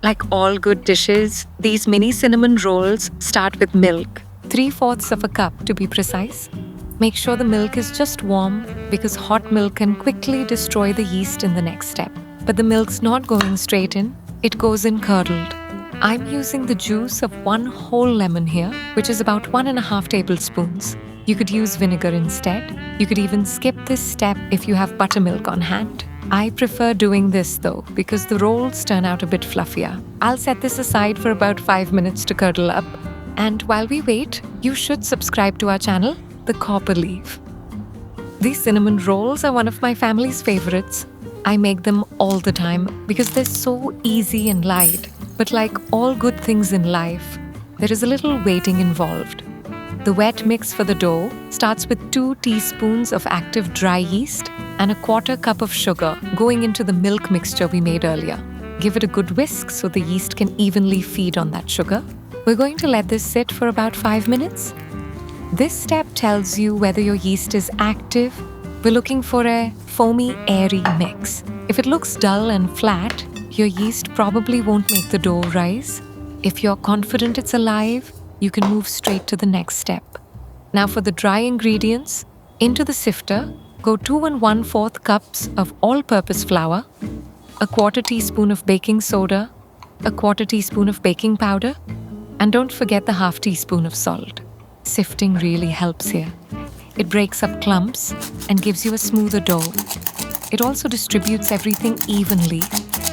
Like all good dishes, these mini cinnamon rolls start with milk, 3/4 of a cup to be precise. Make sure the milk is just warm because hot milk can quickly destroy the yeast in the next step. But the milk's not going straight in, it goes in curdled. I'm using the juice of one whole lemon here, which is about 1.5 tablespoons. You could use vinegar instead. You could even skip this step if you have buttermilk on hand. I prefer doing this though, because the rolls turn out a bit fluffier. I'll set this aside for about 5 minutes to curdle up. And while we wait, you should subscribe to our channel, The Copper Leaf. These cinnamon rolls are one of my family's favorites. I make them all the time because they're so easy and light. But like all good things in life, there is a little waiting involved. The wet mix for the dough starts with 2 teaspoons of active dry yeast and a 1/4 cup of sugar going into the milk mixture we made earlier. Give it a good whisk so the yeast can evenly feed on that sugar. We're going to let this sit for about 5 minutes. This step tells you whether your yeast is active. We're looking for a foamy, airy mix. If it looks dull and flat, your yeast probably won't make the dough rise. If you're confident it's alive, you can move straight to the next step. Now for the dry ingredients, into the sifter, go 2 1/4 cups of all-purpose flour, a 1/4 teaspoon of baking soda, a 1/4 teaspoon of baking powder, and don't forget the 1/2 teaspoon of salt. Sifting really helps here. It breaks up clumps and gives you a smoother dough. It also distributes everything evenly,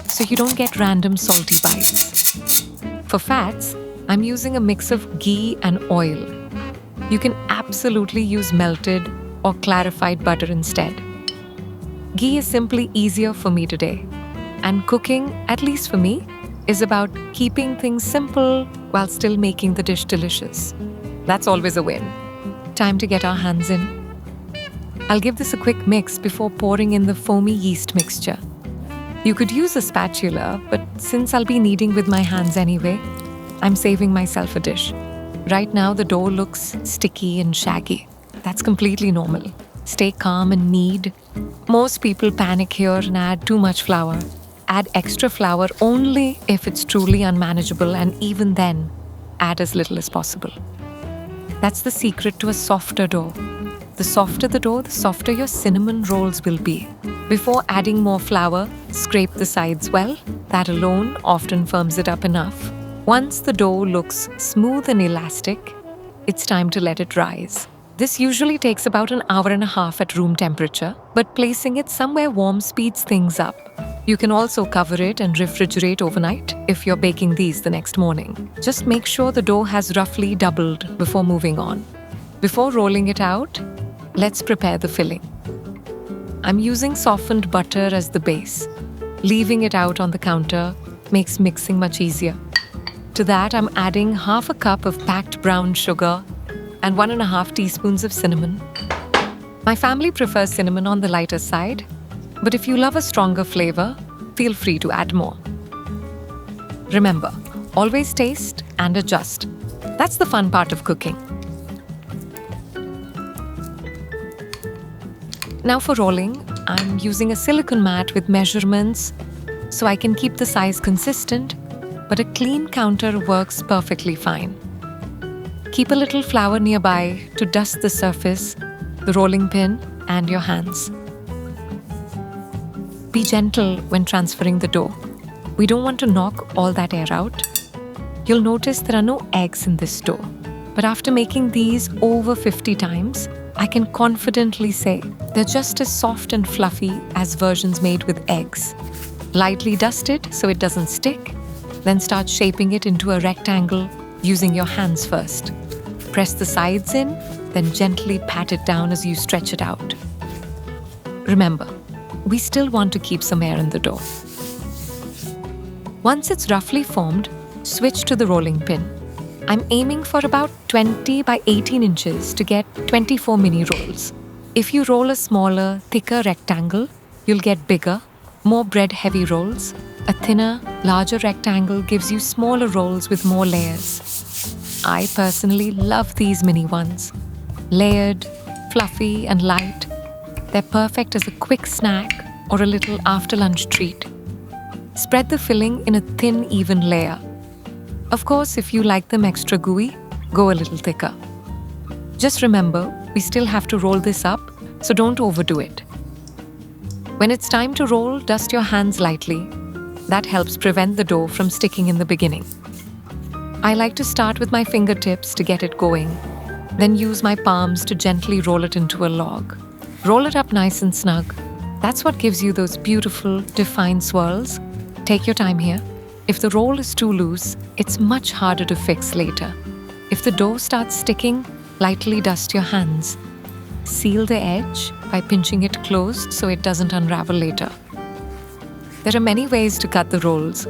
so you don't get random salty bites. For fats, I'm using a mix of ghee and oil. You can absolutely use melted or clarified butter instead. Ghee is simply easier for me today. And cooking, at least for me, is about keeping things simple while still making the dish delicious. That's always a win. Time to get our hands in. I'll give this a quick mix before pouring in the foamy yeast mixture. You could use a spatula, but since I'll be kneading with my hands anyway, I'm saving myself a dish. Right now, the dough looks sticky and shaggy. That's completely normal. Stay calm and knead. Most people panic here and add too much flour. Add extra flour only if it's truly unmanageable, and even then, add as little as possible. That's the secret to a softer dough. The softer the dough, the softer your cinnamon rolls will be. Before adding more flour, scrape the sides well. That alone often firms it up enough. Once the dough looks smooth and elastic, it's time to let it rise. This usually takes about 1.5 hours at room temperature, but placing it somewhere warm speeds things up. You can also cover it and refrigerate overnight if you're baking these the next morning. Just make sure the dough has roughly doubled before moving on. Before rolling it out, let's prepare the filling. I'm using softened butter as the base. Leaving it out on the counter makes mixing much easier. To that, I'm adding 1/2 cup of packed brown sugar and 1.5 teaspoons of cinnamon. My family prefers cinnamon on the lighter side, but if you love a stronger flavor, feel free to add more. Remember, always taste and adjust. That's the fun part of cooking. Now for rolling, I'm using a silicone mat with measurements so I can keep the size consistent, but a clean counter works perfectly fine. Keep a little flour nearby to dust the surface, the rolling pin, and your hands. Be gentle when transferring the dough. We don't want to knock all that air out. You'll notice there are no eggs in this dough, but after making these over 50 times, I can confidently say they're just as soft and fluffy as versions made with eggs. Lightly dust it so it doesn't stick, then start shaping it into a rectangle using your hands first. Press the sides in, then gently pat it down as you stretch it out. Remember, we still want to keep some air in the dough. Once it's roughly formed, switch to the rolling pin. I'm aiming for about 20 by 18 inches to get 24 mini rolls. If you roll a smaller, thicker rectangle, you'll get bigger, more bread-heavy rolls. A thinner, larger rectangle gives you smaller rolls with more layers. I personally love these mini ones. Layered, fluffy, and light. They're perfect as a quick snack or a little after-lunch treat. Spread the filling in a thin, even layer. Of course, if you like them extra gooey, go a little thicker. Just remember, we still have to roll this up, so don't overdo it. When it's time to roll, dust your hands lightly. That helps prevent the dough from sticking in the beginning. I like to start with my fingertips to get it going, then use my palms to gently roll it into a log. Roll it up nice and snug. That's what gives you those beautiful, defined swirls. Take your time here. If the roll is too loose, it's much harder to fix later. If the dough starts sticking, lightly dust your hands. Seal the edge by pinching it closed so it doesn't unravel later. There are many ways to cut the rolls.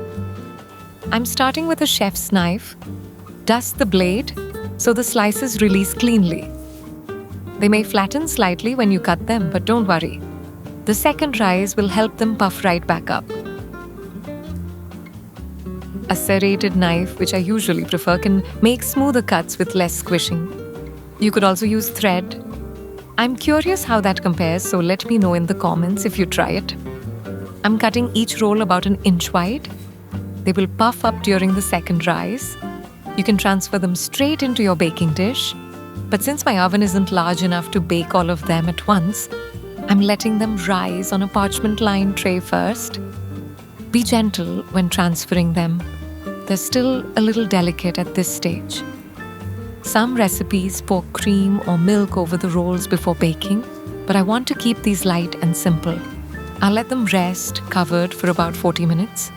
I'm starting with a chef's knife. Dust the blade so the slices release cleanly. They may flatten slightly when you cut them, but don't worry. The second rise will help them puff right back up. A serrated knife, which I usually prefer, can make smoother cuts with less squishing. You could also use thread. I'm curious how that compares, so let me know in the comments if you try it. I'm cutting each roll about an inch wide. They will puff up during the second rise. You can transfer them straight into your baking dish. But since my oven isn't large enough to bake all of them at once, I'm letting them rise on a parchment-lined tray first. Be gentle when transferring them. They're still a little delicate at this stage. Some recipes pour cream or milk over the rolls before baking, but I want to keep these light and simple. I'll let them rest covered for about 40 minutes.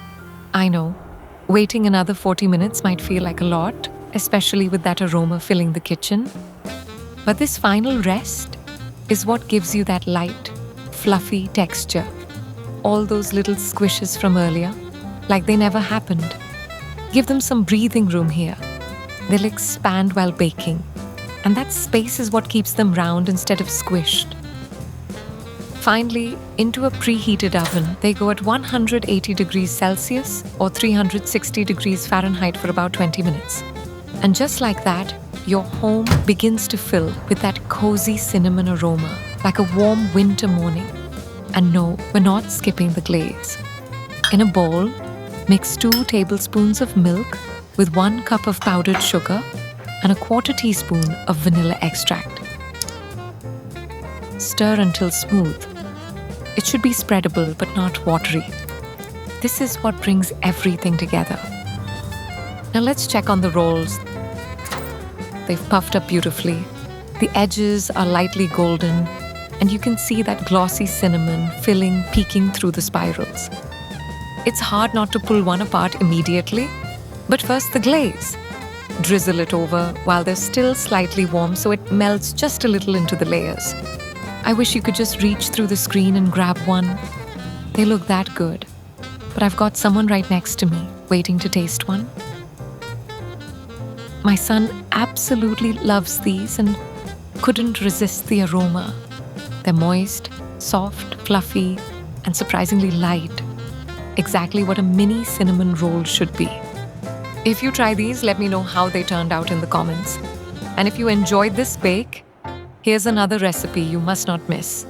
I know, waiting another 40 minutes might feel like a lot, especially with that aroma filling the kitchen. But this final rest is what gives you that light, fluffy texture. All those little squishes from earlier, like they never happened. Give them some breathing room here. They'll expand while baking, and that space is what keeps them round instead of squished. Finally, into a preheated oven, they go at 180 degrees Celsius or 360 degrees Fahrenheit for about 20 minutes. And just like that, your home begins to fill with that cozy cinnamon aroma, like a warm winter morning. And no, we're not skipping the glaze. In a bowl, mix 2 tablespoons of milk with 1 cup of powdered sugar and a 1/4 teaspoon of vanilla extract. Stir until smooth. It should be spreadable but not watery. This is what brings everything together. Now let's check on the rolls. They've puffed up beautifully. The edges are lightly golden, and you can see that glossy cinnamon filling peeking through the spirals. It's hard not to pull one apart immediately, but first the glaze. Drizzle it over while they're still slightly warm so it melts just a little into the layers. I wish you could just reach through the screen and grab one. They look that good, but I've got someone right next to me waiting to taste one. My son absolutely loves these and couldn't resist the aroma. They're moist, soft, fluffy, and surprisingly light. Exactly what a mini cinnamon roll should be. If you try these, let me know how they turned out in the comments. And if you enjoyed this bake, here's another recipe you must not miss.